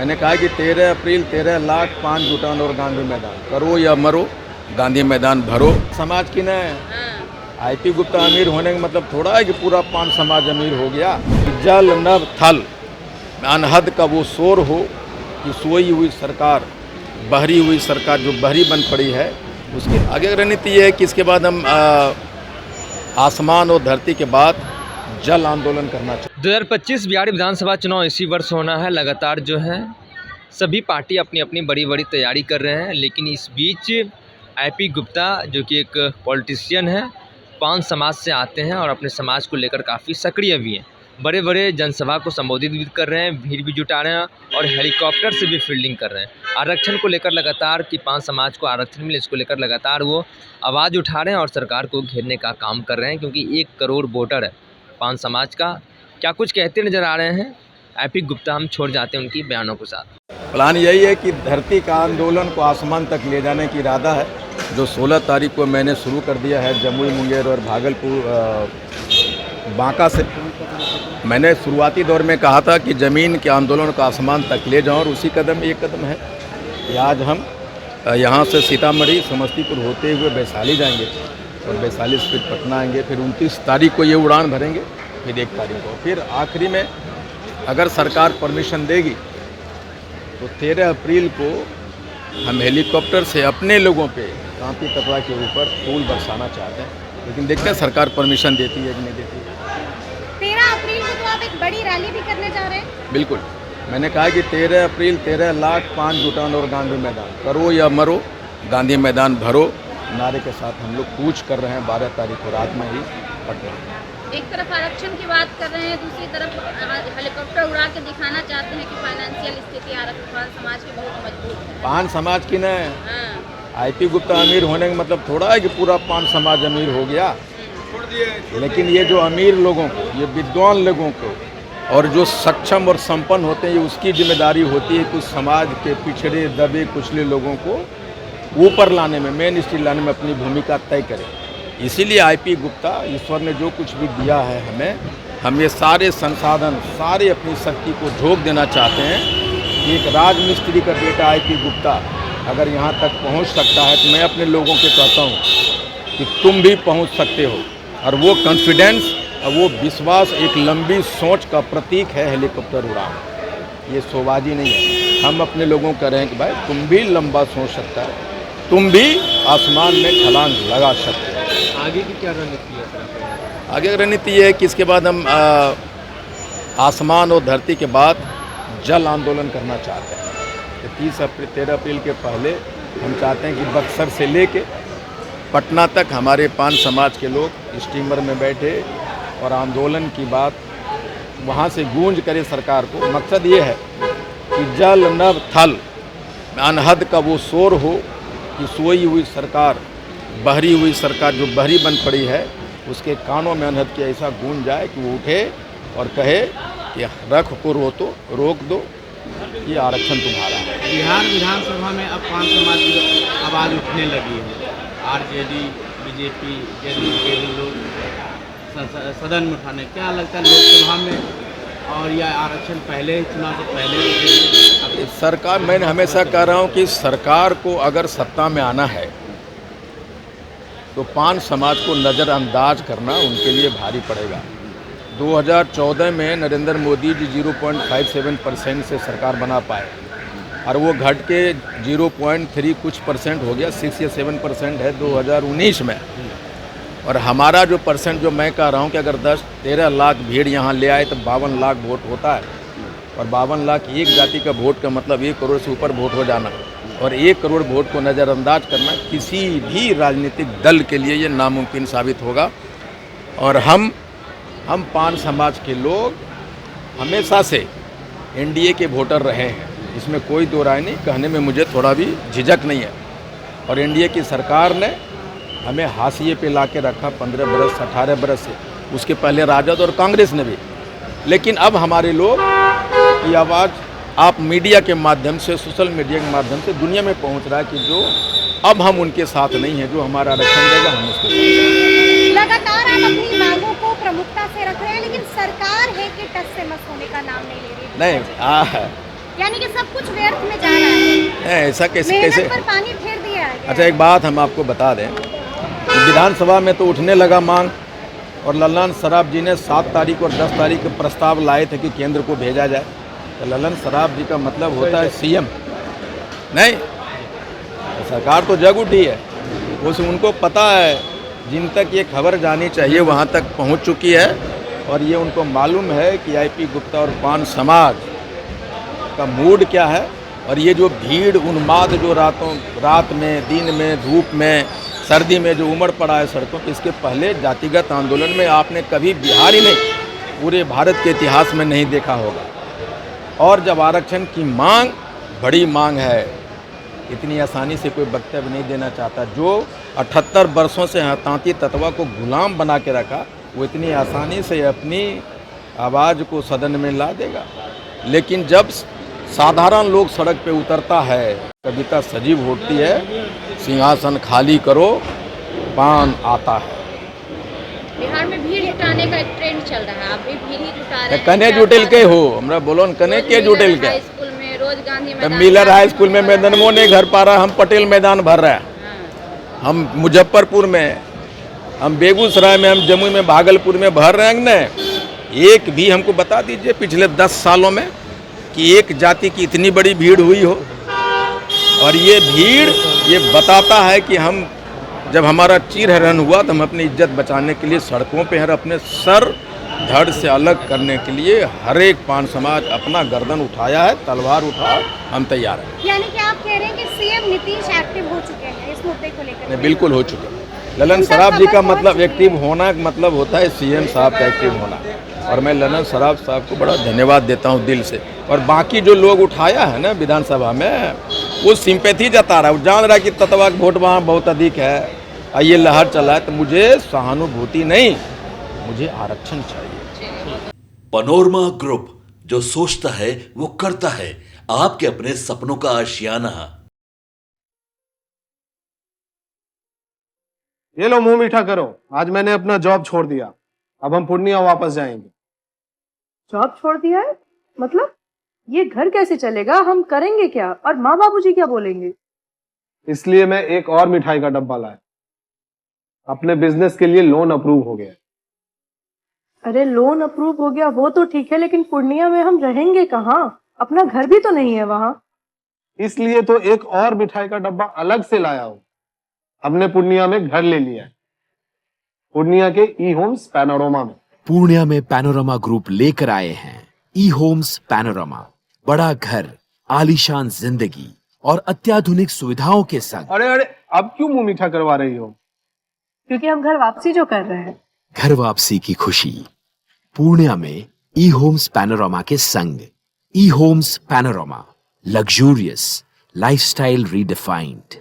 मैंने कहा कि 13 अप्रैल 13 लाख 5 जुटान और गांधी मैदान करो या मरो, गांधी मैदान भरो। समाज की न आईपी गुप्ता अमीर होने का मतलब थोड़ा है कि पूरा पान समाज अमीर हो गया। जल नभ थल अनहद का वो शोर हो कि सोई हुई सरकार, बहरी हुई सरकार जो बहरी बन पड़ी है, उसकी आगे रणनीति ये है कि इसके बाद हम आसमान और धरती के बाद जल आंदोलन करना चाहिए। 2025 बिहार विधानसभा चुनाव इसी वर्ष होना है। लगातार जो है सभी पार्टी अपनी अपनी बड़ी बड़ी तैयारी कर रहे हैं, लेकिन इस बीच आईपी गुप्ता जो कि एक पॉलिटिशियन है, पान समाज से आते हैं और अपने समाज को लेकर काफ़ी सक्रिय भी हैं। बड़े बड़े जनसभा को संबोधित भी कर रहे हैं, भीड़ भी जुटा रहे हैं और हेलीकॉप्टर से भी फील्डिंग कर रहे हैं। आरक्षण को लेकर लगातार कि पान समाज को आरक्षण मिले, इसको लेकर लगातार वो आवाज़ उठा रहे हैं और सरकार को घेरने का काम कर रहे हैं, क्योंकि 1 करोड़ वोटर है पान समाज का। क्या कुछ कहते नज़र आ रहे हैं आईपी गुप्ता, हम छोड़ जाते हैं उनकी बयानों के साथ। प्लान यही है कि धरती का आंदोलन को आसमान तक ले जाने की इरादा है, जो 16 तारीख को मैंने शुरू कर दिया है जमुई, मुंगेर और भागलपुर बांका से। मैंने शुरुआती दौर में कहा था कि ज़मीन के आंदोलन को आसमान तक ले जाऊं, और उसी कदम एक कदम है कि आज हम यहाँ से सीतामढ़ी समस्तीपुर होते हुए वैशाली जाएंगे और वैशाली से फिर पटना आएंगे, फिर 29 तारीख को ये उड़ान भरेंगे, फिर 1 तारीख को, फिर आखिरी में अगर सरकार परमिशन देगी तो 13 अप्रैल को हम हेलीकॉप्टर से अपने लोगों पे कांपी तपवा के ऊपर फूल बरसाना चाहते हैं, लेकिन देखते हैं सरकार परमिशन देती है कि नहीं देती है। 13 अप्रैल को तो आप एक बड़ी रैली भी करने जा रहे हैं? बिल्कुल, मैंने कहा कि 13 अप्रैल 13 लाख 5 जुटान और गांधी मैदान करो या मरो, गांधी मैदान भरो नारे के साथ हम लोग कूच कर रहे हैं 12 तारीख को रात में ही पटना। एक तरफ आरक्षण की बात कर रहे हैं, दूसरी तरफ हेलीकॉप्टर उड़ा के दिखाना चाहते हैं कि फाइनेंशियल स्थिति आरक्षण समाज की बहुत मजबूत है। पान समाज की न आईपी गुप्ता अमीर होने का मतलब थोड़ा है कि पूरा पान समाज अमीर हो गया, लेकिन ये जो अमीर लोगों को, ये विद्वान लोगों को और जो सक्षम और संपन्न होते हैं, ये उसकी जिम्मेदारी होती है कि उस समाज के पिछड़े दबे कुचले लोगों को ऊपर लाने में, मेन स्ट्रीम लाने में अपनी भूमिका तय करें। इसीलिए आईपी गुप्ता, ईश्वर ने जो कुछ भी दिया है हमें, हम ये सारे संसाधन, सारे अपनी शक्ति को झोंक देना चाहते हैं कि एक राजमिस्त्री का बेटा आईपी गुप्ता अगर यहाँ तक पहुँच सकता है, तो मैं अपने लोगों के कहता हूँ कि तुम भी पहुँच सकते हो। और वो कॉन्फिडेंस और वो विश्वास एक लंबी सोच का प्रतीक है हेलीकॉप्टर उड़ान। ये शोबाजी नहीं है, हम अपने लोगों को कह रहे हैं कि भाई तुम भी लंबा सोच सकता है, तुम भी आसमान में छलांग लगा सकते हो। आगे की क्या रणनीति है? आगे रणनीति ये है कि इसके बाद हम आसमान और धरती के बाद जल आंदोलन करना चाहते हैं। 13 अप्रैल के पहले हम चाहते हैं कि बक्सर से लेके पटना तक हमारे पान समाज के लोग स्टीमर में बैठे और आंदोलन की बात वहाँ से गूंज करे सरकार को। मकसद ये है कि जल नभ थल अनहद का वो शोर हो कि सोई हुई सरकार, बहरी हुई सरकार जो बहरी बन पड़ी है, उसके कानों में अनहद की ऐसा गूंज जाए कि वो उठे और कहे कि रख को रोक दो, ये आरक्षण तुम्हारा है। बिहार विधानसभा में अब पान समाज की आवाज़ उठने लगी है। आरजेडी, बीजेपी, जेडीयू के भी लोग सदन में उठाने, क्या लगता है लोकसभा में और यह आरक्षण पहले चुनाव से पहले सरकार, मैं हमेशा कह रहा हूँ कि सरकार को अगर सत्ता में आना है तो पान समाज को नज़रअंदाज करना उनके लिए भारी पड़ेगा। 2014 में नरेंद्र मोदी जी 0.57% से सरकार बना पाए और वो घट के 0.3 कुछ % हो गया, 6 या 7% है 2019 में। और हमारा जो परसेंट, जो मैं कह रहा हूँ कि अगर 10-13 लाख भीड़ यहाँ ले आए तो 52 लाख वोट होता है, और 52 लाख एक जाति का वोट का मतलब 1 करोड़ से ऊपर वोट हो जाना, और 1 करोड़ वोट को नज़रअंदाज करना किसी भी राजनीतिक दल के लिए ये नामुमकिन साबित होगा। और हम पान समाज के लोग हमेशा से एनडीए के वोटर रहे हैं, इसमें कोई दो राय नहीं, कहने में मुझे थोड़ा भी झिझक नहीं है। और एनडीए की सरकार ने हमें हाशिए पे ला के रखा 15 बरस 18 बरस से, उसके पहले राजद और कांग्रेस ने भी। लेकिन अब हमारे लोग की आवाज़ आप मीडिया के माध्यम से, सोशल मीडिया के माध्यम से दुनिया में पहुंच रहा है कि जो अब हम उनके साथ नहीं हैं, जो हमारा आरक्षण देगा हम उसके साथ। लगातार आप अपनी मांगों को प्रमुखता से रख रहे हैं, लेकिन सरकार है कि टस से मस होने का नाम नहीं ले रही है। नहीं, यानी कि सब कुछ व्यर्थ में जा रहा है, ऐसा कैसे मेहनत कैसे? पर पानी फेर दिया है। अच्छा, एक बात हम आपको बता दें, विधानसभा में तो उठने लगा मांग, और ललन सराफ जी ने 7 तारीख और 10 तारीख को प्रस्ताव लाए थे कि केंद्र को भेजा जाए। तो ललन सराफ जी का मतलब होता है सीएम, नहीं? तो सरकार तो जग उठी है, उस उनको पता है, जिन तक ये खबर जानी चाहिए वहाँ तक पहुँच चुकी है, और ये उनको मालूम है कि आईपी गुप्ता और पान समाज का मूड क्या है। और ये जो भीड़ उन्माद जो रात में, दिन में, धूप में, सर्दी में जो उमड़ पड़ा है सड़कों पर, इसके पहले जातिगत आंदोलन में आपने कभी बिहार ही नहीं, पूरे भारत के इतिहास में नहीं देखा होगा। और जब आरक्षण की मांग बड़ी मांग है, इतनी आसानी से कोई वक्तव्य नहीं देना चाहता। जो 78 वर्षों से हताती तत्वा को गुलाम बना के रखा, वो इतनी आसानी से अपनी आवाज़ को सदन में ला देगा। लेकिन जब साधारण लोग सड़क पे उतरता है, कविता सजीव होती है, सिंहासन खाली करो, पान आता है। बिहार में भीड़ जुटाने का एक ट्रेंड चल रहा है, आप भी भीड़ ही जुटा रहे हैं। कने जुटेल के हो, हमरा बोलो न, कने के जुटेल के? हाई स्कूल में रोज गांधी मैदान, मिलर हाई स्कूल में मैदानों नहीं घर पा रहा, हम पटेल मैदान भर रहे हैं, हम मुजफ्फरपुर में, हम बेगूसराय में, हम जमुई में, भागलपुर में भर रहे हैं न। एक भी हमको बता दीजिए पिछले 10 सालों में कि एक जाति की इतनी बड़ी भीड़ हुई हो। और ये भीड़ ये बताता है कि हम, जब हमारा चीरहरण हुआ तो हम अपनी इज्जत बचाने के लिए सड़कों पे, हर अपने सर धड़ से अलग करने के लिए हर एक पान समाज अपना गर्दन उठाया है, तलवार उठा, हम तैयार हैं। यानी कि आप कह रहे हैं कि सीएम नीतीश एक्टिव हो चुके हैं इस मुद्दे को लेकर? बिल्कुल हो चुके हैं। ललन सराफ जी का मतलब एक्टिव होना का मतलब होता है सीएम साहब का एक्टिव होना, और मैं ललन सराफ साहब को बड़ा धन्यवाद देता हूं दिल से। और बाकी जो लोग उठाया है ना विधानसभा में, वो सिंपैथी जता रहा है, वो जान रहा है कि तत्वा वोट वहाँ बहुत अधिक है, ये लहर चला है, तो मुझे सहानुभूति नहीं, मुझे आरक्षण चाहिए। पनोरमा ग्रुप, जो सोचता है वो करता है, आपके अपने सपनों का आशियाना। ये लो मुंह मीठा करो, आज मैंने अपना जॉब छोड़ दिया, अब हम पूर्णिया वापस जाएंगे। जॉब छोड़ दिया है? मतलब ये घर कैसे चलेगा, हम करेंगे क्या, और माँ बाबूजी क्या बोलेंगे? इसलिए मैं एक और मिठाई का डब्बा लाया, अपने बिजनेस के लिए लोन अप्रूव हो गया। अरे लोन अप्रूव हो गया वो तो ठीक है, लेकिन पूर्णिया में हम रहेंगे कहाँ? अपना घर भी तो नहीं है वहाँ। इसलिए तो एक और मिठाई का डब्बा अलग से लाया हूं, हमने पूर्णिया में घर ले लिया है, पूर्णिया के ई होम्स पैनोरमा में। पूर्णिया में पैनोरमा ग्रुप लेकर आए हैं ई होम्स पैनोरमा, बड़ा घर, आलीशान जिंदगी और अत्याधुनिक सुविधाओं के संग। अरे अरे, अब क्यों मुंह मीठा करवा रही हो? क्योंकि हम घर वापसी जो कर रहे हैं। घर वापसी की खुशी पूर्णिया में ई होम्स पैनोरमा के संग। E homes panorama, luxurious lifestyle redefined.